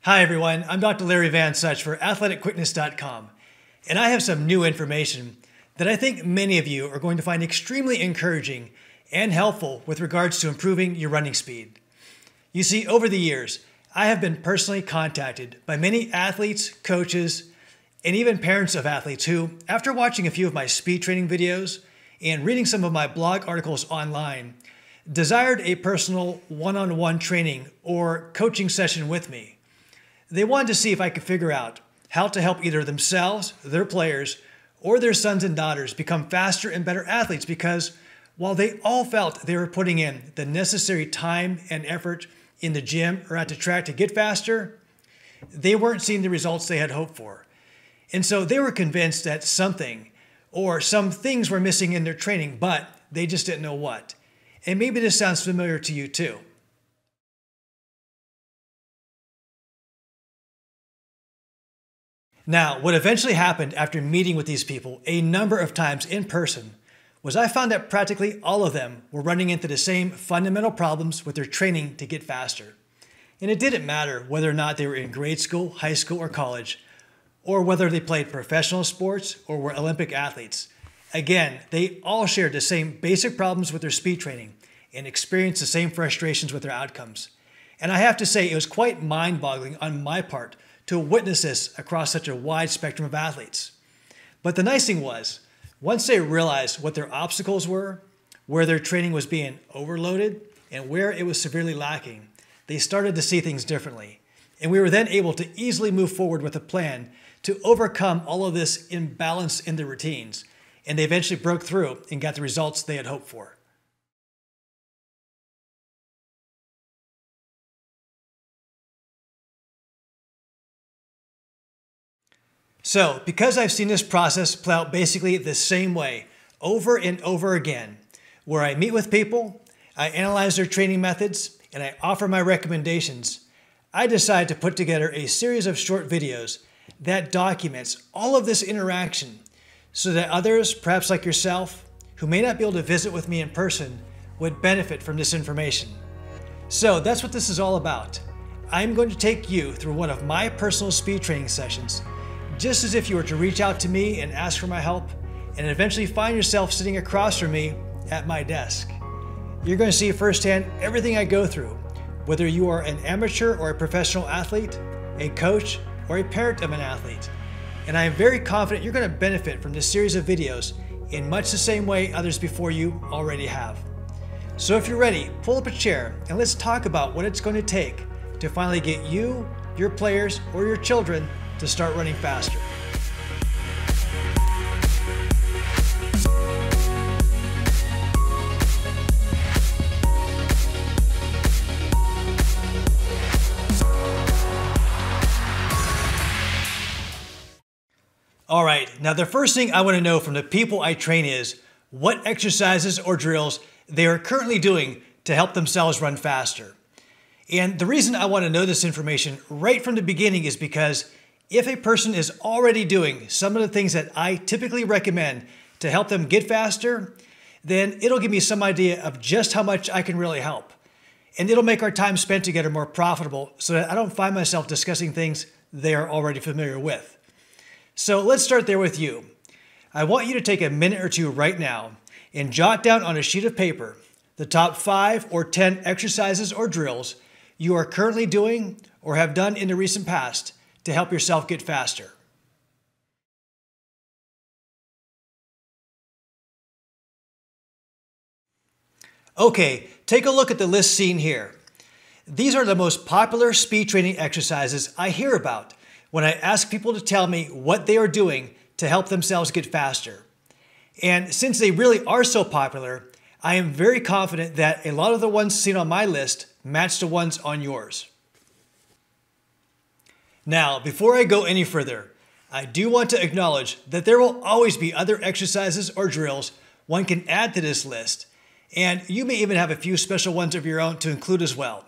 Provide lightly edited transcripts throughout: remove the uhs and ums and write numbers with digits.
Hi everyone, I'm Dr. Larry Van Such for athleticquickness.com, and I have some new information that I think many of you are going to find extremely encouraging and helpful with regards to improving your running speed. You see, over the years, I have been personally contacted by many athletes, coaches, and even parents of athletes who, after watching a few of my speed training videos and reading some of my blog articles online, desired a personal one-on-one training or coaching session with me. They wanted to see if I could figure out how to help either themselves, their players, or their sons and daughters become faster and better athletes, because while they all felt they were putting in the necessary time and effort in the gym or at the track to get faster, they weren't seeing the results they had hoped for. And so they were convinced that something or some things were missing in their training, but they just didn't know what. And maybe this sounds familiar to you too. Now, what eventually happened after meeting with these people a number of times in person was I found that practically all of them were running into the same fundamental problems with their training to get faster. And it didn't matter whether or not they were in grade school, high school, or college, or whether they played professional sports or were Olympic athletes. Again, they all shared the same basic problems with their speed training and experienced the same frustrations with their outcomes. And I have to say, it was quite mind-boggling on my part to witness this across such a wide spectrum of athletes. But the nice thing was, once they realized what their obstacles were, where their training was being overloaded, and where it was severely lacking, they started to see things differently. And we were then able to easily move forward with a plan to overcome all of this imbalance in their routines. And they eventually broke through and got the results they had hoped for. So, because I've seen this process play out basically the same way over and over again, where I meet with people, I analyze their training methods, and I offer my recommendations, I decided to put together a series of short videos that documents all of this interaction so that others, perhaps like yourself, who may not be able to visit with me in person, would benefit from this information. So that's what this is all about. I'm going to take you through one of my personal speed training sessions, just as if you were to reach out to me and ask for my help, and eventually find yourself sitting across from me at my desk. You're going to see firsthand everything I go through, whether you are an amateur or a professional athlete, a coach, or a parent of an athlete. And I am very confident you're going to benefit from this series of videos in much the same way others before you already have. So if you're ready, pull up a chair and let's talk about what it's going to take to finally get you, your players, or your children to start running faster. All right, now the first thing I want to know from the people I train is what exercises or drills they are currently doing to help themselves run faster. And the reason I want to know this information right from the beginning is because if a person is already doing some of the things that I typically recommend to help them get faster, then it'll give me some idea of just how much I can really help. And it'll make our time spent together more profitable so that I don't find myself discussing things they are already familiar with. So let's start there with you. I want you to take a minute or two right now and jot down on a sheet of paper the top 5 or 10 exercises or drills you are currently doing or have done in the recent past to help yourself get faster. Okay, take a look at the list seen here. These are the most popular speed training exercises I hear about when I ask people to tell me what they are doing to help themselves get faster. And since they really are so popular, I am very confident that a lot of the ones seen on my list match the ones on yours. Now, before I go any further, I do want to acknowledge that there will always be other exercises or drills one can add to this list, and you may even have a few special ones of your own to include as well.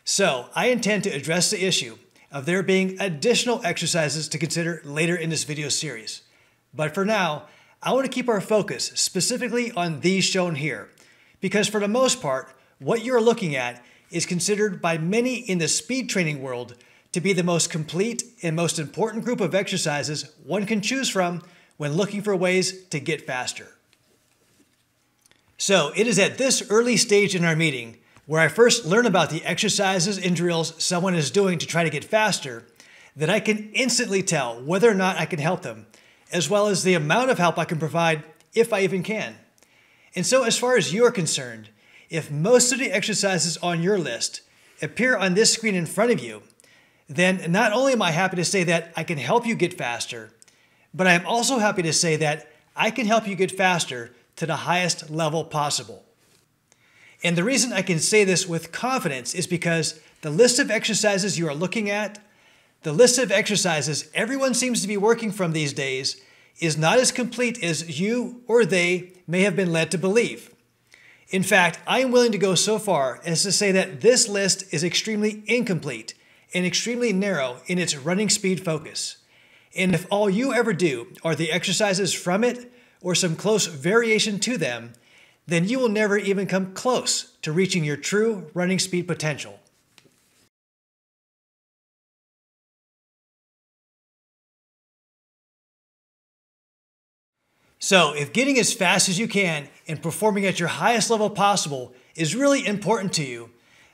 So, I intend to address the issue of there being additional exercises to consider later in this video series. But for now, I want to keep our focus specifically on these shown here, because for the most part, what you're looking at is considered by many in the speed training world to be the most complete and most important group of exercises one can choose from when looking for ways to get faster. So it is at this early stage in our meeting where I first learn about the exercises and drills someone is doing to try to get faster that I can instantly tell whether or not I can help them, as well as the amount of help I can provide if I even can. And so as far as you are concerned, if most of the exercises on your list appear on this screen in front of you, then not only am I happy to say that I can help you get faster, but I am also happy to say that I can help you get faster to the highest level possible. And the reason I can say this with confidence is because the list of exercises you are looking at, the list of exercises everyone seems to be working from these days, is not as complete as you or they may have been led to believe. In fact, I am willing to go so far as to say that this list is extremely incomplete and extremely narrow in its running speed focus. And if all you ever do are the exercises from it or some close variation to them, then you will never even come close to reaching your true running speed potential. So if getting as fast as you can and performing at your highest level possible is really important to you,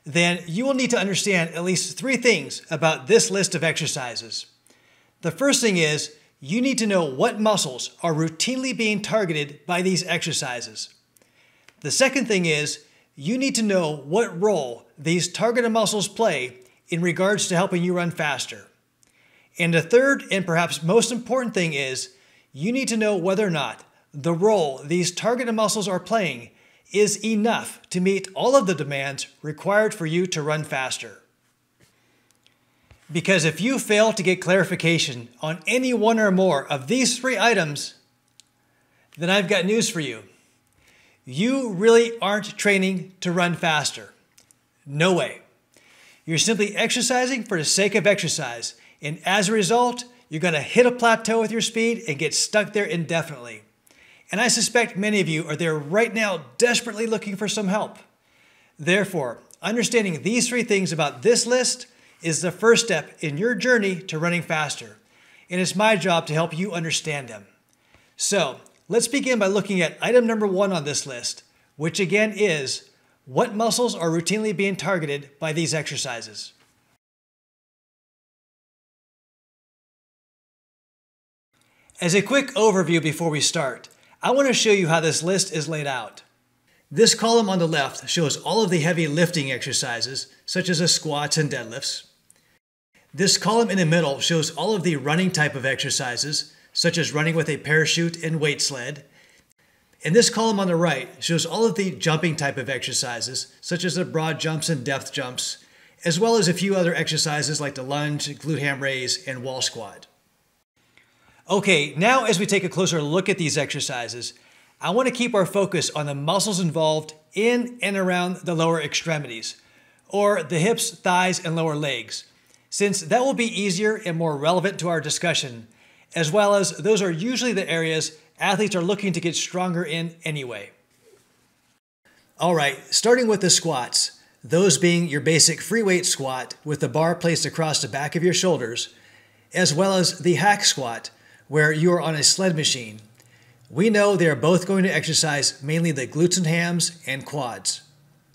then you will need to understand at least 3 things about this list of exercises. The first thing is you need to know what muscles are routinely being targeted by these exercises. The second thing is you need to know what role these targeted muscles play in regards to helping you run faster. And the third and perhaps most important thing is you need to know whether or not the role these targeted muscles are playing is enough to meet all of the demands required for you to run faster. Because if you fail to get clarification on any one or more of these 3 items, then I've got news for you. You really aren't training to run faster. No way. You're simply exercising for the sake of exercise, and as a result, you're going to hit a plateau with your speed and get stuck there indefinitely. And I suspect many of you are there right now desperately looking for some help. Therefore, understanding these 3 things about this list is the first step in your journey to running faster. And it's my job to help you understand them. So let's begin by looking at item number 1 on this list, which again is what muscles are routinely being targeted by these exercises. As a quick overview before we start, I want to show you how this list is laid out. This column on the left shows all of the heavy lifting exercises, such as the squats and deadlifts. This column in the middle shows all of the running type of exercises, such as running with a parachute and weight sled. And this column on the right shows all of the jumping type of exercises, such as the broad jumps and depth jumps, as well as a few other exercises like the lunge, glute ham raise, and wall squat. Okay, now as we take a closer look at these exercises, I want to keep our focus on the muscles involved in and around the lower extremities, or the hips, thighs, and lower legs, since that will be easier and more relevant to our discussion, as well as those are usually the areas athletes are looking to get stronger in anyway. All right, starting with the squats, those being your basic free weight squat with the bar placed across the back of your shoulders, as well as the hack squat, where you are on a sled machine. We know they are both going to exercise mainly the glutes and hams and quads.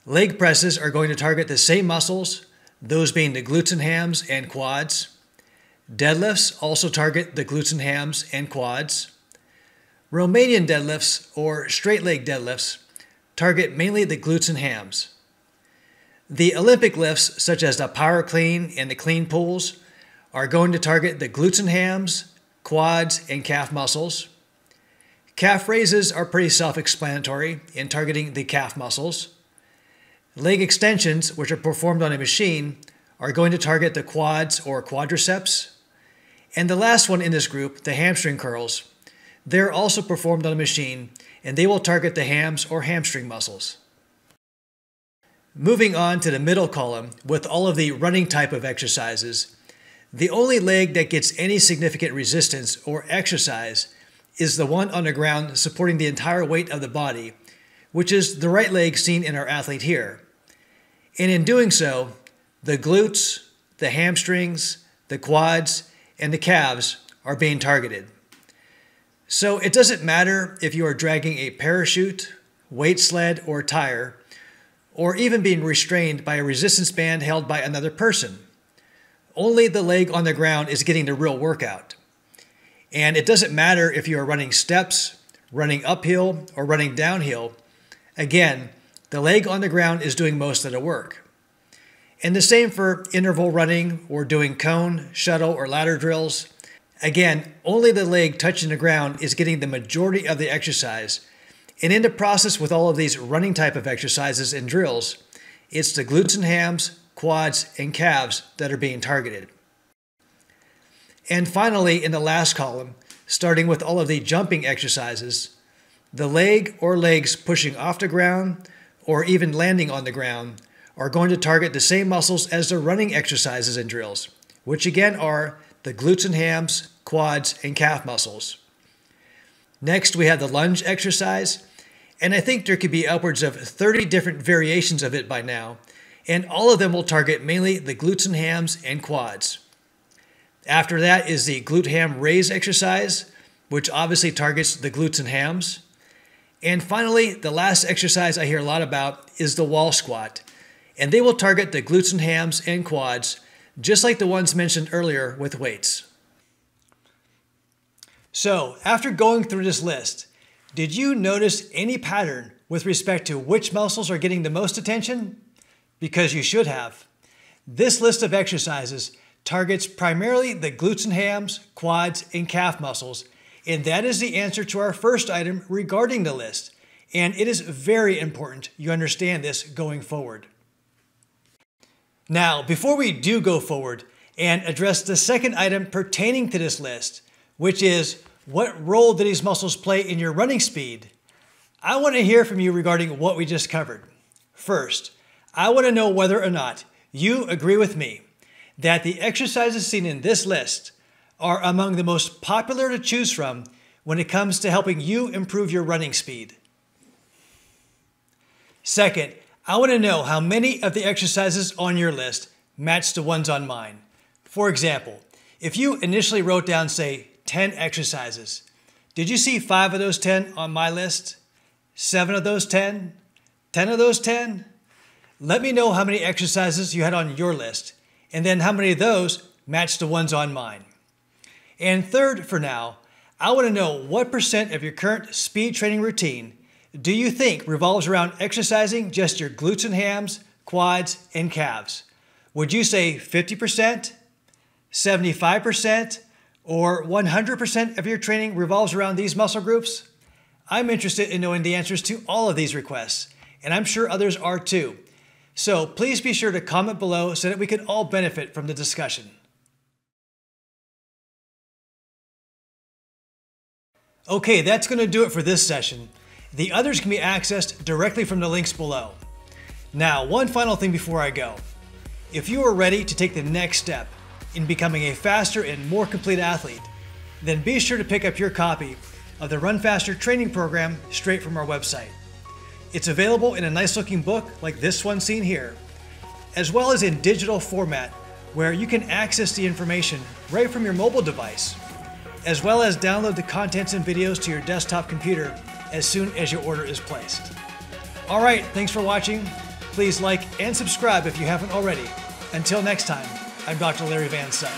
Leg presses are going to target the same muscles, those being the glutes and hams and quads. Deadlifts also target the glutes and hams and quads. Romanian deadlifts or straight leg deadlifts target mainly the glutes and hams. The Olympic lifts, such as the power clean and the clean pulls, are going to target the glutes and hams, quads, and calf muscles. Calf raises are pretty self-explanatory in targeting the calf muscles. Leg extensions, which are performed on a machine, are going to target the quads or quadriceps. And the last one in this group, the hamstring curls, they're also performed on a machine, and they will target the hams or hamstring muscles. Moving on to the middle column with all of the running type of exercises, the only leg that gets any significant resistance or exercise is the one on the ground supporting the entire weight of the body, which is the right leg seen in our athlete here. And in doing so, the glutes, the hamstrings, the quads, and the calves are being targeted. So it doesn't matter if you are dragging a parachute, weight sled, or tire, or even being restrained by a resistance band held by another person. Only the leg on the ground is getting the real workout. And it doesn't matter if you are running steps, running uphill, or running downhill. Again, the leg on the ground is doing most of the work. And the same for interval running or doing cone, shuttle, or ladder drills. Again, only the leg touching the ground is getting the majority of the exercise. And in the process with all of these running type of exercises and drills, it's the glutes and hams, quads, and calves that are being targeted. And finally, in the last column, starting with all of the jumping exercises, the leg or legs pushing off the ground or even landing on the ground are going to target the same muscles as the running exercises and drills, which again are the glutes and hams, quads, and calf muscles. Next, we have the lunge exercise, and I think there could be upwards of 30 different variations of it by now, and all of them will target mainly the glutes and hams and quads. After that is the glute ham raise exercise, which obviously targets the glutes and hams. And finally, the last exercise I hear a lot about is the wall squat, and they will target the glutes and hams and quads, just like the ones mentioned earlier with weights. So, after going through this list, did you notice any pattern with respect to which muscles are getting the most attention? Because you should have. This list of exercises targets primarily the glutes and hams, quads, and calf muscles, and that is the answer to our first item regarding the list. And it is very important you understand this going forward. Now, before we do go forward and address the second item pertaining to this list, which is what role do these muscles play in your running speed, I want to hear from you regarding what we just covered. First, I want to know whether or not you agree with me that the exercises seen in this list are among the most popular to choose from when it comes to helping you improve your running speed. Second, I want to know how many of the exercises on your list match the ones on mine. For example, if you initially wrote down, say, 10 exercises, did you see 5 of those 10 on my list? 7 of those 10? 10 of those 10? Let me know how many exercises you had on your list, and then how many of those match the ones on mine. And third, for now, I want to know what percent of your current speed training routine do you think revolves around exercising just your glutes and hams, quads, and calves? Would you say 50%, 75%, or 100% of your training revolves around these muscle groups? I'm interested in knowing the answers to all of these requests, and I'm sure others are too. So please be sure to comment below so that we can all benefit from the discussion. Okay, that's going to do it for this session. The others can be accessed directly from the links below. Now, one final thing before I go. If you are ready to take the next step in becoming a faster and more complete athlete, then be sure to pick up your copy of the Run Faster training program straight from our website. It's available in a nice looking book like this one seen here, as well as in digital format where you can access the information right from your mobile device, as well as download the contents and videos to your desktop computer as soon as your order is placed. All right, thanks for watching. Please like and subscribe if you haven't already. Until next time, I'm Dr. Larry Van Such.